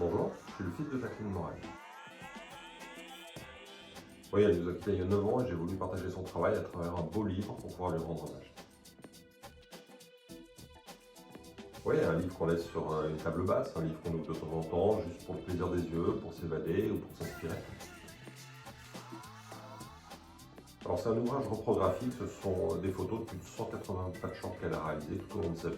Bonjour, je suis le fils de Jacqueline Morel. Oui, elle nous a quittés il y a 9 ans et j'ai voulu partager son travail à travers un beau livre pour pouvoir lui rendre hommage. Oui, un livre qu'on laisse sur une table basse, un livre qu'on ouvre de temps en temps, juste pour le plaisir des yeux, pour s'évader ou pour s'inspirer. Alors c'est un ouvrage reprographique, ce sont des photos de plus de 180 patchwork qu'elle a réalisés tout au long de sa vie.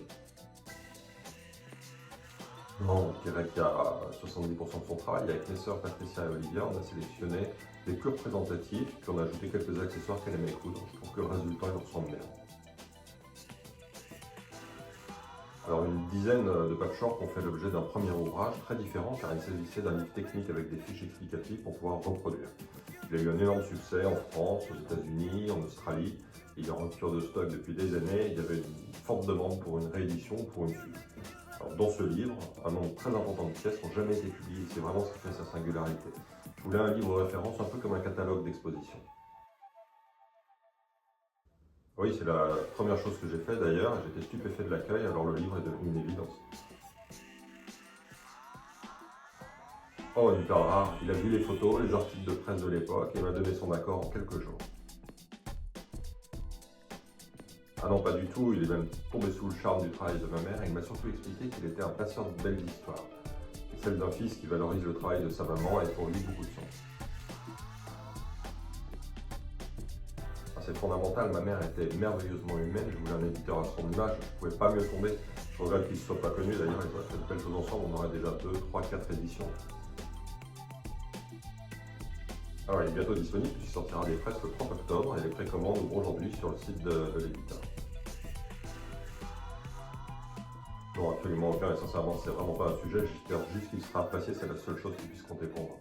Non, je dirais qu'il y a 70% de son travail. Avec mes sœurs Patricia et Olivia, on a sélectionné des plus représentatifs, puis on a ajouté quelques accessoires qu'elle aimait coudre. Je trouve que le résultat lui ressemble bien. Alors une dizaine de patchwork ont fait l'objet d'un premier ouvrage très différent car il s'agissait d'un livre technique avec des fiches explicatives pour pouvoir reproduire. Il a eu un énorme succès en France, aux États-Unis, en Australie. Il est en rupture de stock depuis des années. Il y avait une forte demande pour une réédition ou pour une suite. Alors, dans ce livre, un nombre très important de pièces n'ont jamais été publiées. C'est vraiment ce qui fait sa singularité. Je voulais un livre de référence un peu comme un catalogue d'exposition. Oui, c'est la première chose que j'ai fait d'ailleurs. J'étais stupéfait de l'accueil, alors le livre est devenu une évidence. Oh, une perle rare. Il a vu les photos, les articles de presse de l'époque et m'a donné son accord en quelques jours. Ah non, pas du tout. Il est même tombé sous le charme du travail de ma mère et il m'a surtout expliqué qu'il était impatient de belles histoires. Et celle d'un fils qui valorise le travail de sa maman a pour lui beaucoup de sens. Ah, c'est fondamental, ma mère était merveilleusement humaine, je voulais un éditeur à son image, je ne pouvais pas mieux tomber. Je regrette qu'il ne soit pas connu, d'ailleurs, ils auraient fait de belles choses ensemble, on aurait déjà 2, 3, 4 éditions. Alors, il est bientôt disponible puisqu'il sortira des presses le 30 octobre et les précommandes ouvrent aujourd'hui sur le site de l'éditeur. Non, absolument aucun et sincèrement, c'est vraiment pas un sujet, j'espère juste qu'il sera apprécié, c'est la seule chose qui puisse compter pour moi.